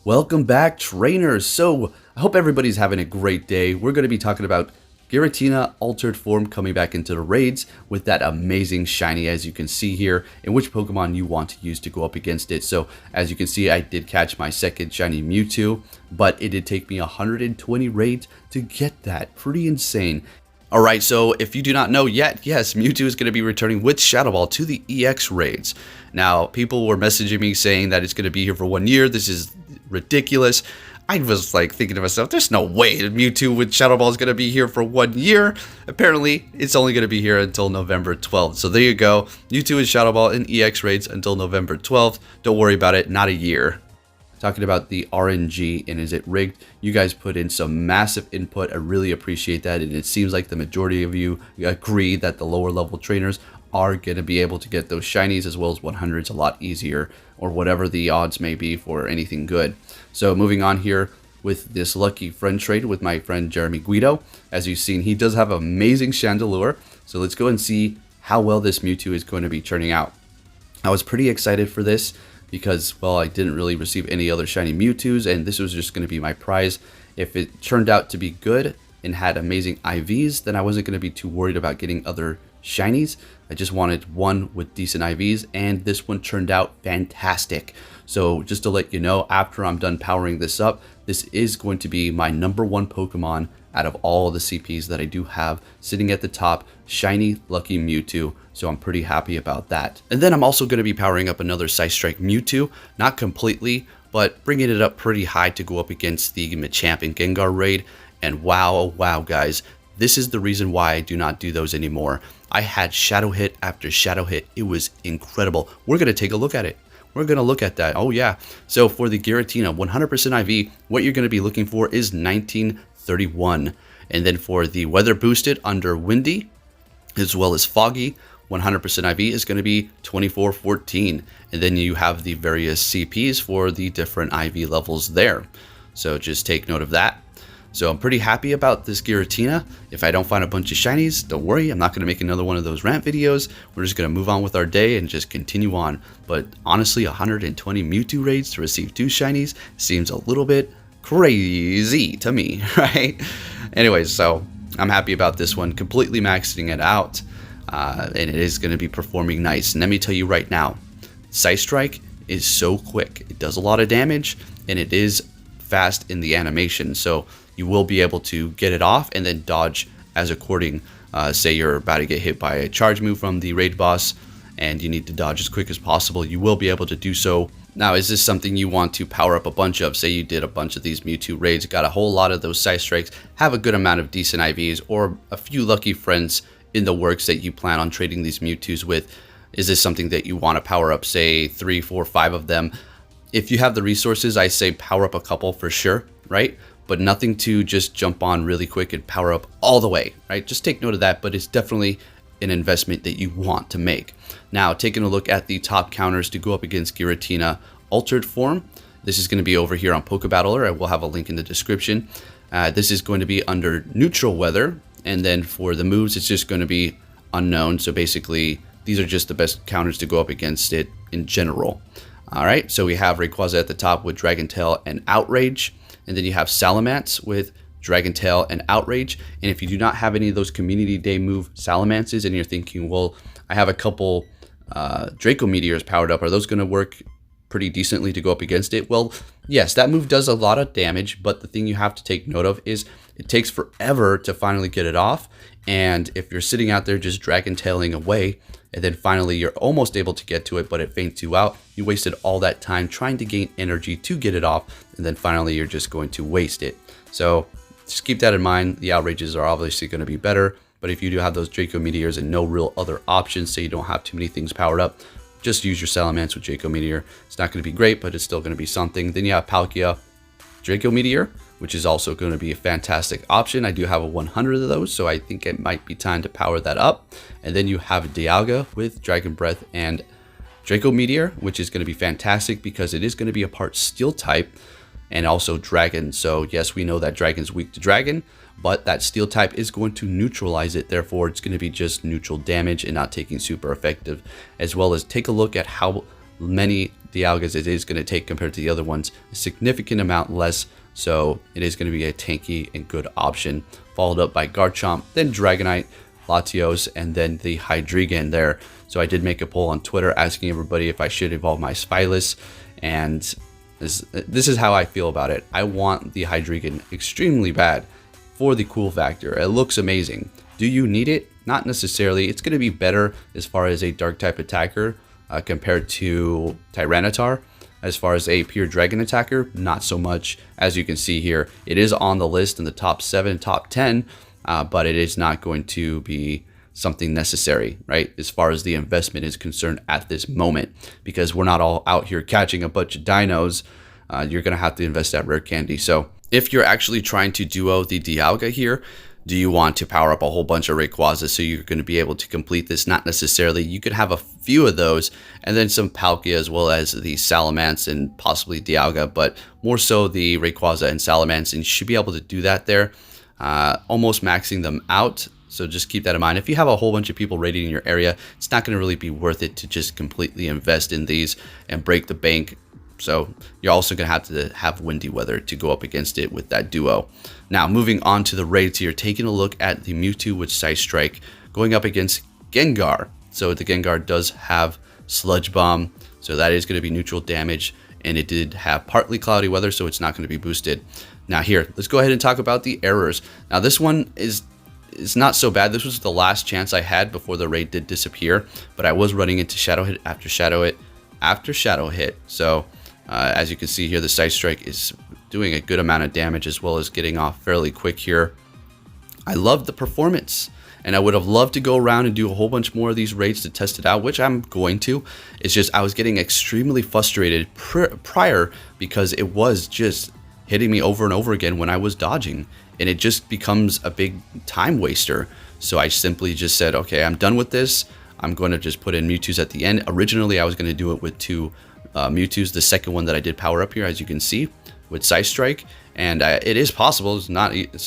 Welcome back, trainers. So I hope everybody's having a great day. We're going to be talking about Giratina altered form coming back into the raids with that amazing shiny, as you can see here, and which Pokemon you want to use to go up against it. So as you can see, I did catch my second shiny Mewtwo, but it did take me 120 raids to get that. Pretty insane. Alright, so if you do not know yet, yes, Mewtwo is going to be returning with Shadow Ball to the EX raids. Now, people were messaging me saying that it's going to be here for 1 year. This is ridiculous. I was like thinking to myself, there's no way Mewtwo with Shadow Ball is going to be here for 1 year. Apparently, it's only going to be here until November 12th. So there you go. Mewtwo with Shadow Ball in EX raids until November 12th. Don't worry about it, not a year. Talking about the RNG and is it rigged? You guys put in some massive input. I really appreciate that, and it seems like the majority of you agree that the lower level trainers are going to be able to get those shinies as well as 100s a lot easier, or whatever the odds may be for anything good. So moving on here with this lucky friend trade with my friend Jeremy Guido. As you've seen, he does have amazing Chandelure. So let's go and see how well this Mewtwo is going to be turning out. I was pretty excited for this because, well, I didn't really receive any other shiny Mewtwo's, and this was just going to be my prize. If it turned out to be good and had amazing IVs, then I wasn't going to be too worried about getting other shinies. I just wanted one with decent IVs, and this one turned out fantastic. So just to let you know, after I'm done powering this up, this is going to be my #1 Pokemon out of all the CPs that I do have, sitting at the top, shiny lucky Mewtwo. So I'm pretty happy about that. And then I'm also going to be powering up another psystrike Mewtwo, not completely, but bringing it up pretty high to go up against the Machamp and Gengar raid. And wow, oh wow guys, this is the reason why I do not do those anymore. I had shadow hit after shadow hit. It was incredible. We're going to take a look at it. We're going to look at that. Oh yeah. So for the Giratina 100% IV, what you're going to be looking for is 1931. And then for the weather boosted under windy, as well as foggy, 100% IV is going to be 2414. And then you have the various CPs for the different IV levels there. So just take note of that. So I'm pretty happy about this Giratina. If I don't find a bunch of shinies, don't worry, I'm not going to make another one of those rant videos. We're just going to move on with our day and just continue on. But honestly, 120 Mewtwo raids to receive 2 shinies seems a little bit crazy to me, right? Anyways, so I'm happy about this one, completely maxing it out. And it is going to be performing nice. And let me tell you right now, psystrike is so quick. It does a lot of damage, and it is fast in the animation. So you will be able to get it off and then dodge as according. Say you're about to get hit by a charge move from the raid boss and you need to dodge as quick as possible. You will be able to do so. Now, is this something you want to power up a bunch of? Say you did a bunch of these Mewtwo raids, got a whole lot of those psystrikes, have a good amount of decent IVs, or a few lucky friends in the works that you plan on trading these Mewtwo's with. Is this something that you want to power up, say 3, 4, 5 of them? If you have the resources, I say power up a couple for sure, right? But nothing to just jump on really quick and power up all the way, right? Just take note of that, but it's definitely an investment that you want to make. Now, taking a look at the top counters to go up against Giratina altered form, this is going to be over here on Pokebatter. I will have a link in the description. This is going to be under neutral weather, and then for the moves, it's just going to be unknown. So basically, these are just the best counters to go up against it in general. All right, so we have Rayquaza at the top with Dragon Tail and Outrage. And then you have Salamence with Dragon Tail and Outrage. And if you do not have any of those Community Day move Salamances and you're thinking, well, I have a couple Draco Meteors powered up, are those going to work pretty decently to go up against it? Well, yes, that move does a lot of damage, but the thing you have to take note of is it takes forever to finally get it off. And if you're sitting out there just Dragon Tailing away, and then finally you're almost able to get to it, but it faints you out, you wasted all that time trying to gain energy to get it off, and then finally you're just going to waste it. So just keep that in mind. The outrages are obviously going to be better, but if you do have those Draco Meteors and no real other options, say you don't have too many things powered up, just use your Salamence with Draco Meteor. It's not going to be great, but it's still going to be something. Then you have Palkia, Draco Meteor, which is also going to be a fantastic option. I do have a 100 of those, so I think it might be time to power that up. And then you have Dialga with Dragon Breath and Draco Meteor, which is going to be fantastic because it is going to be a part Steel type and also Dragon. So yes, we know that Dragon's weak to Dragon, but that Steel type is going to neutralize it. Therefore, it's going to be just neutral damage and not taking super effective. As well as take a look at how many Dialgas, it is going to take, compared to the other ones, a significant amount less. So it is going to be a tanky and good option. Followed up by Garchomp, then Dragonite, Latios, and then the Hydreigon there. So I did make a poll on Twitter asking everybody if I should evolve my Spylus, and this is how I feel about it. I want the Hydreigon extremely bad for the cool factor. It looks amazing. Do you need it? Not necessarily. It's going to be better as far as a dark type attacker compared to Tyranitar. As far as a pure dragon attacker, not so much. As you can see here, it is on the list in the top 7, top 10, but it is not going to be something necessary, right? As far as the investment is concerned at this moment, because we're not all out here catching a bunch of dinos. You're going to have to invest that rare candy. So if you're actually trying to duo the Dialga here, do you want to power up a whole bunch of Rayquaza so you're going to be able to complete this? Not necessarily. You could have a few of those and then some Palkia as well as the Salamence and possibly Dialga, but more so the Rayquaza and Salamence, and you should be able to do that there, almost maxing them out. So just keep that in mind. If you have a whole bunch of people raiding in your area, it's not going to really be worth it to just completely invest in these and break the bank. So you're also going to have windy weather to go up against it with that duo. Now, moving on to the raids here, taking a look at the Mewtwo with psystrike going up against Gengar. So the Gengar does have Sludge Bomb, so that is going to be neutral damage, and it did have partly cloudy weather, so it's not going to be boosted. Now here, let's go ahead and talk about the errors. Now this one is not so bad. This was the last chance I had before the raid did disappear, but I was running into Shadow Hit after Shadow Hit after Shadow Hit. So as you can see here, the psystrike is doing a good amount of damage as well as getting off fairly quick here. I love the performance, and I would have loved to go around and do a whole bunch more of these raids to test it out, which I'm going to. It's just I was getting extremely frustrated prior because it was just hitting me over and over again when I was dodging, and it just becomes a big time waster. So I simply just said, okay, I'm done with this. I'm going to just put in Mewtwo's at the end. Originally, I was going to do it with 2 Mewtwo's, the second one that I did power up here, as you can see, with psystrike, and it is possible. It's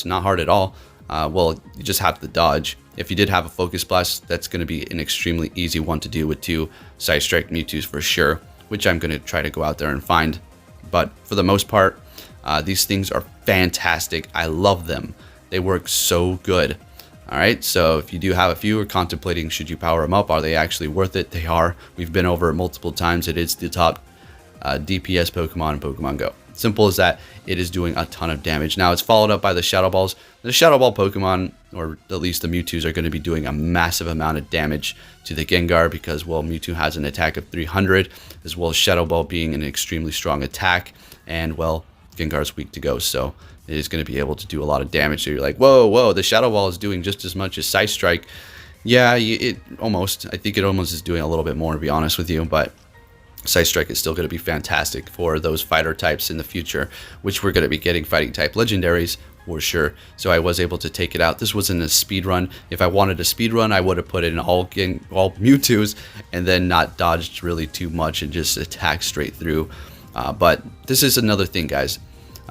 not hard at all. Well, you just have to dodge. If you did have a focus blast, that's going to be an extremely easy one to do with 2 psystrike Mewtwo's for sure, which I'm going to try to go out there and find. But for the most part, these things are fantastic. I love them. They work so good. All right, so if you do have a few or contemplating should you power them up, are they actually worth it? They are. We've been over it multiple times. It is the top DPS Pokemon in Pokemon Go. Simple as that. It is doing a ton of damage. Now it's followed up by the Shadow Balls. The Shadow Ball Pokemon, or at least the Mewtwo's, are going to be doing a massive amount of damage to the Gengar because, well, Mewtwo has an attack of 300, as well as Shadow Ball being an extremely strong attack, and, well, Gengar's weak to Ghost, so it is going to be able to do a lot of damage. So you're like, whoa, the Shadow Ball is doing just as much as psystrike. Yeah, I think it almost is doing a little bit more, to be honest with you, but psystrike is still going to be fantastic for those fighter types in the future, which we're going to be getting fighting type legendaries for sure. So I was able to take it out. This wasn't a speed run. If I wanted a speed run, I would have put in all Mewtwo's and then not dodged really too much and just attacked straight through. But this is another thing, guys.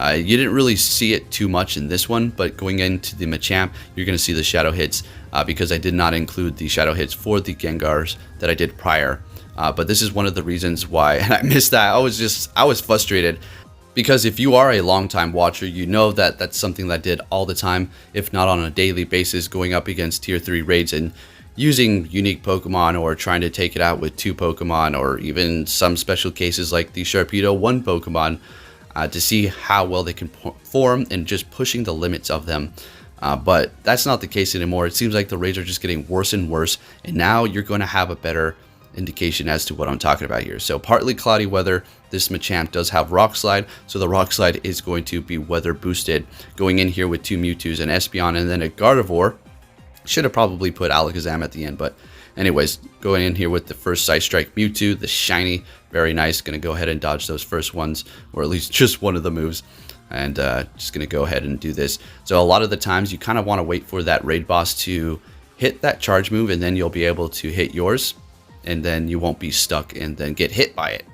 You didn't really see it too much in this one, but going into the Machamp, you're going to see the shadow hits because I did not include the shadow hits for the Gengars that I did prior. But this is one of the reasons why, and I missed that. I was frustrated because if you are a long-time watcher, you know that that's something that I did all the time, if not on a daily basis, going up against tier 3 raids and using unique Pokemon or trying to take it out with 2 Pokemon or even some special cases like the Sharpedo 1 Pokemon to see how well they can perform and just pushing the limits of them. But that's not the case anymore. It seems like the raids are just getting worse and worse, and now you're going to have a better indication as to what I'm talking about here. So partly cloudy weather, this Machamp does have Rock Slide, so the Rock Slide is going to be weather boosted. Going in here with 2 Mewtwo's, an Espeon, and then a Gardevoir. Should have probably put Alakazam at the end, but anyways, going in here with the first psystrike Mewtwo, the shiny, very nice. Going to go ahead and dodge those first ones, or at least just one of the moves, and just going to go ahead and do this. So a lot of the times you kind of want to wait for that raid boss to hit that charge move, and then you'll be able to hit yours, and then you won't be stuck and then get hit by it.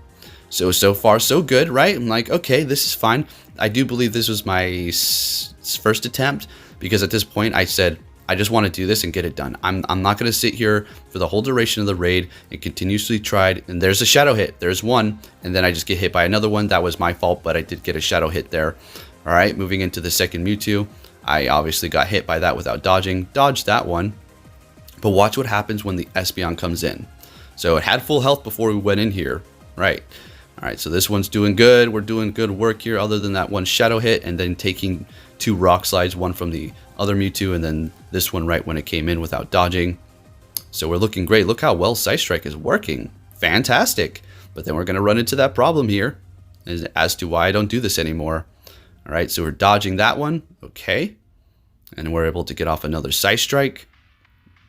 So far so good, right? I'm like, okay, this is fine. I do believe this was my first attempt, because at this point I said, I just want to do this and get it done. I'm not going to sit here for the whole duration of the raid and continuously try. And there's a shadow hit. There's one. And then I just get hit by another one. That was my fault, but I did get a shadow hit there. All right, moving into the second Mewtwo. I obviously got hit by that without dodging. Dodged that one. But watch what happens when the Espeon comes in. So it had full health before we went in here. Right. All right, so this one's doing good. We're doing good work here other than that one shadow hit and then taking 2 rock slides, one from the other Mewtwo and then this one right when it came in without dodging. So we're looking great. Look how well psystrike is working. Fantastic. But then we're going to run into that problem here as to why I don't do this anymore. All right, so we're dodging that one. Okay. And we're able to get off another psystrike.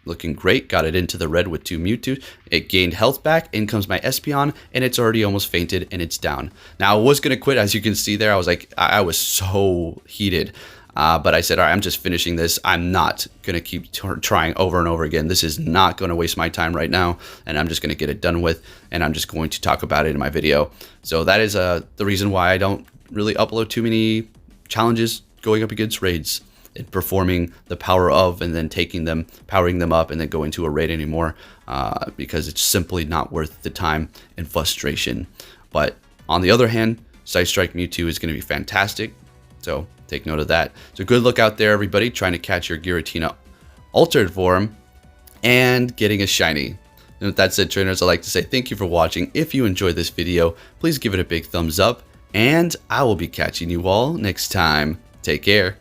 Looking great. Got it into the red with 2 Mewtwo. It gained health back. In comes my Espeon, and it's already almost fainted, and it's down. Now, I was going to quit, as you can see there. I was like, I was so heated. But I said, all right, I'm just finishing this. I'm not going to keep trying over and over again. This is not going to waste my time right now, and I'm just going to get it done with, and I'm just going to talk about it in my video. So that is the reason why I don't really upload too many challenges going up against raids. And performing the power of and then taking them, powering them up and then going to a raid anymore because it's simply not worth the time and frustration. But on the other hand, psystrike Mewtwo is going to be fantastic. So take note of that. So good luck out there, everybody, trying to catch your Giratina altered form and getting a shiny. And with that said, trainers, I'd like to say thank you for watching. If you enjoyed this video, please give it a big thumbs up and I will be catching you all next time. Take care.